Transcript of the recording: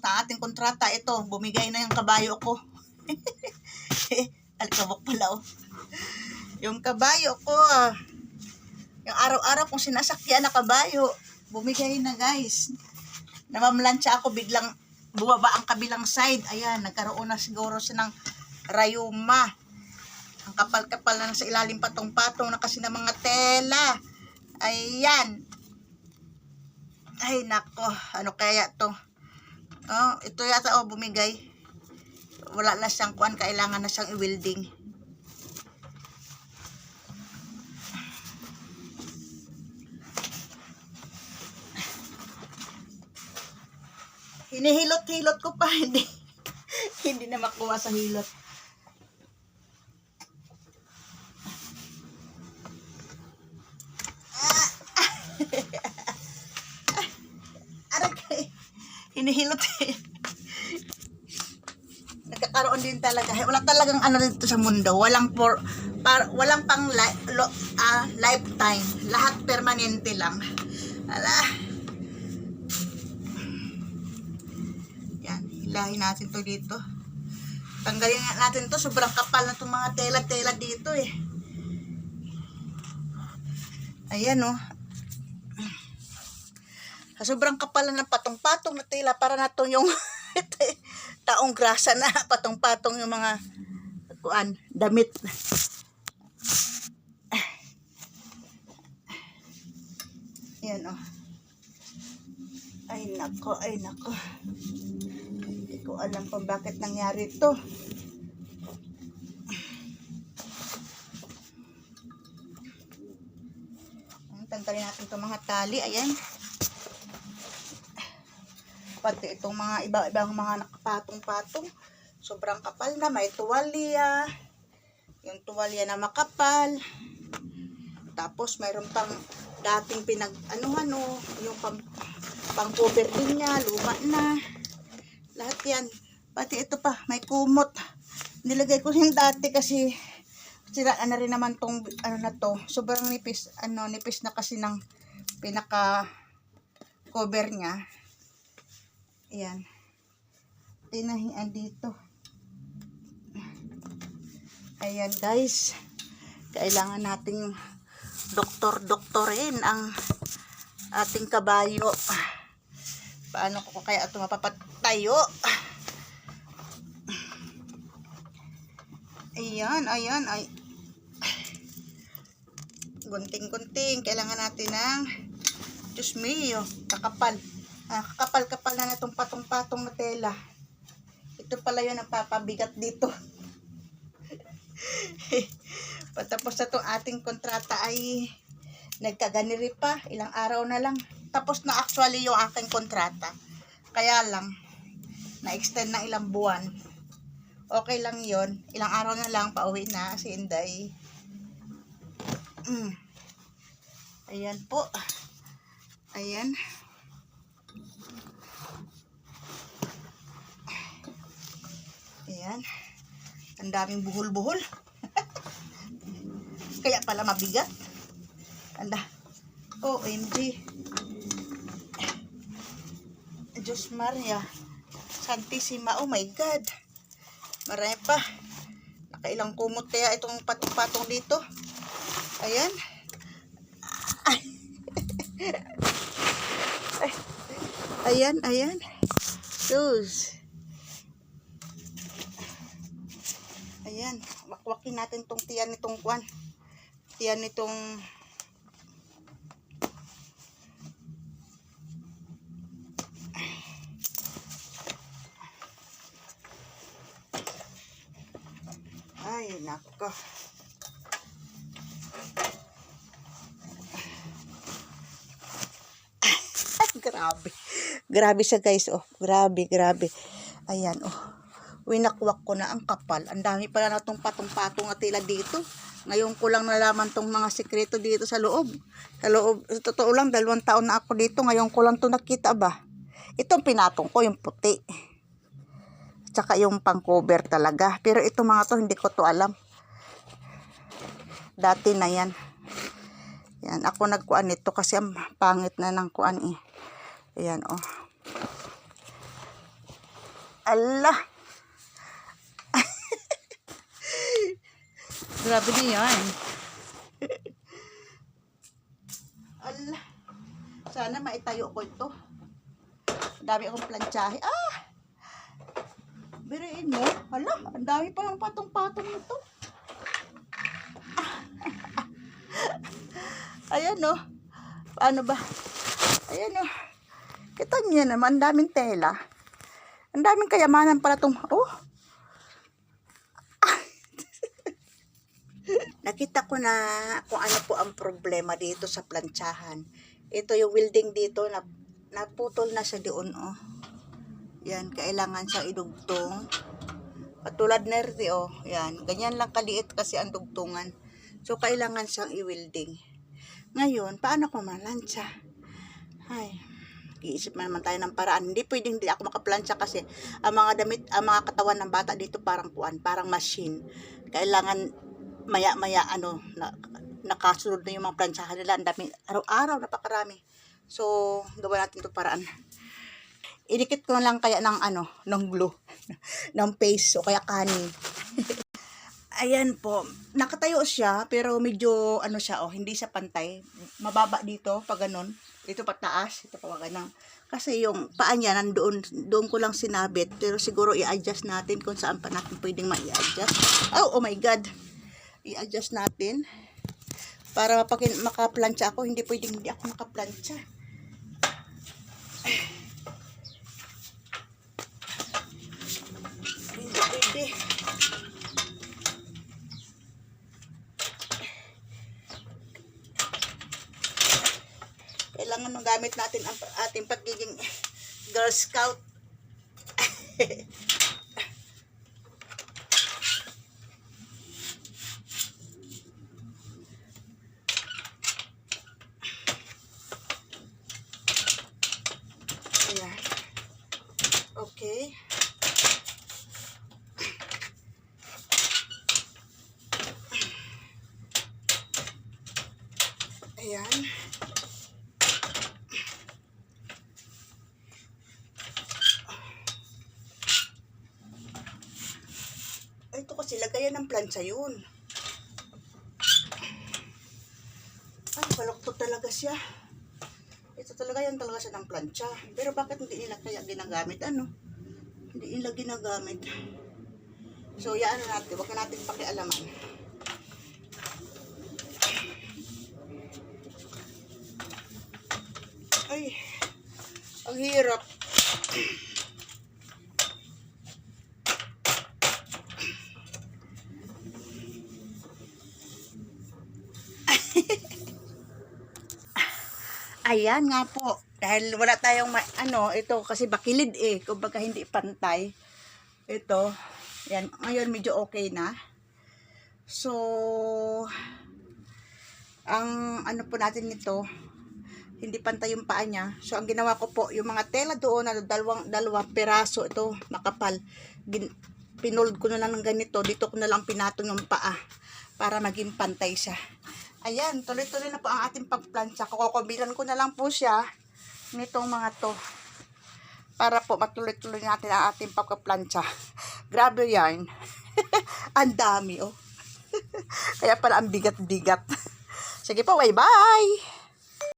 na ating kontrata. Ito, bumigay na yung kabayo ko. Alikabok pala, oh. Yung kabayo ko, yung araw-araw kong sinasakyan na kabayo, bumigay na, guys. Namamlansya ako, biglang bumaba ang kabilang side. Ayan, nagkaroon na siguro siya ng rayuma. Ang kapal-kapal na sa ilalim patong-patong na kasi ng mga tela. Ayan. Ay, nako. Ano kaya to? Oh, ito yata, oh, bumigay. Wala na siyang kuan, kailangan na siyang i-welding. Hinihilot-hilot ko pa, hindi na makuha sa hilot. Hinihilot. Nagkakaroon din talaga. Wala talagang ano dito sa mundo. Walang pang lifetime. Lahat permanente lang. Ala. Yan, hilahin natin to dito. Tanggalin natin to. Sobrang kapal na itong mga tela-tela dito eh. Ayan, oh. Sobrang kapal na ng patong-patong na tela. Para na itong yung taong grasa na patong-patong yung mga kuan, damit. Ayan, oh. Ay nako, ay nako. Hindi ko alam kung bakit nangyari ito. Tanggalin natin itong mga tali. Ayan. Pati itong mga iba-ibang mga nakapatong-patong. Sobrang kapal na. May tuwalya. Yung tuwalya na makapal. Tapos mayroon pang dating yung pang-cover din niya. Luma na. Lahat yan. Pati ito pa. May kumot. Nilagay ko yung dati kasi siraan na rin naman tong na to. Sobrang nipis. Nipis na kasi ng pinaka-cover niya. Ayan. Tinahian dito. Ayan, guys. Kailangan nating doktorin ang ating kabayo. Paano ko kaya ito mapapatayo? Ayan, ayan. Ay. Gunting-gunting. Kailangan natin ng Diyos mio, kakapal. Kakapal-kapal na itong patong-patong na tela. Ito pala yun ang papabigat dito. Patapos na itong ating kontrata ay nagkaganiri pa. Ilang araw na lang. Tapos na actually yung aking kontrata. Kaya lang, na-extend ng ilang buwan. Okay lang yon. Ilang araw na lang, pauwi na si Inday. Ayan po. Ayan. Ayan. Ang daming buhol-buhol. Kaya pala mabigat. Anda. OMG. Diyos Maria. Santissima. Oh my God. Marami pa. Nakailang kumot kaya itong patong-patong dito. Ayan. Ayan, ayan. Sus. Ayan, wakwakin natin tong tiyan nitong kwan. Tiyan nitong ay, nako. Grabe. Grabe siya, guys, oh. Grabe, grabe. Ayan, oh. Winakwak ko na ang kapal. Ang dami pala na itong patong-patong na tela dito. Ngayon ko lang nalaman tong mga sikreto dito sa loob. Sa loob, totoo lang, 2 taon na ako dito. Ngayon ko lang ito nakita ba. Itong pinatong ko, yung puti. Tsaka yung pang-cover talaga. Pero itong mga to, hindi ko to alam. Dati na yan. Yan, ako nagkuan nito kasi ang pangit na ng kuan eh. Ayan, oh. Allah. Grabe na yan. Allah. Sana maitayo ko ito. Dami akong plantsahe. Biriin mo. Hala, ang dami pa ng patong-patong nito. Ayan o. Paano ba? Ayan o. Kita niyo naman, ang daming tela. Ang daming kayamanan pala itong... Oh. Nakita ko na kung ano po ang problema dito sa plantsahan. Ito yung welding dito, naputol na siya doon, oh. Yan, kailangan siyang idugtong. Patulad na rin, oh. Yan, ganyan lang kaliit kasi ang dugtungan. So, kailangan siyang i-welding. Ngayon, paano ko malansya? Ay, iisip naman tayo ng paraan. Hindi pwedeng hindi ako makaplansya kasi ang mga damit, ang mga katawan ng bata dito parang kuan, parang machine. Kailangan maya-maya nakasunod na yung mga plansyahan nila. Ang dami, araw-araw, napakarami. So, gawa natin ito paraan. Idikit ko lang kaya ng glue, ng paste, o kaya kanin. Ayan po, nakatayo siya, pero medyo, siya, hindi siya pantay. Mababa dito, pag ganun. Ito pataas, ito pa ganun. Kasi yung paa niya, doon ko lang sinabit, pero siguro i-adjust natin kung saan pa natin pwedeng ma-i-adjust. Oh my God! I-adjust natin. Para makaplansya ako, hindi pwedeng hindi ako makaplansya. Hindi pwede. Kailangan magamit natin ang ating pagiging Girl Scout. Ayan. Okay. Ayan. Ito kasi lagayan ng plancha yun. Ay, baloktot talaga siya. Ito talaga yan talaga siya ng plancha. Pero bakit hindi nila kaya ginagamit? Hindi nila ginagamit. So, yan natin. Huwag natin pakialaman. Ay, ang hirap. Ayan nga po. Dahil wala tayong ito kasi bakilid kumbaga hindi pantay. Ito, yan, ngayon medyo okay na. So, ang po natin nito, hindi pantay yung paa niya. So, ang ginawa ko po, yung mga tela doon na dalawang piraso, ito, makapal. Pinold ko na lang ng ganito. Dito ko na lang pinatong yung paa para maging pantay siya. Ayan, tuloy-tuloy na po ang ating pagplansya. Kukubilan ko na lang po siya nitong mga to. Para po matuloy-tuloy natin ang ating pagplansya. Grabe yan. Ang dami, oh. Kaya pala ang bigat-bigat. Sige po, bye-bye!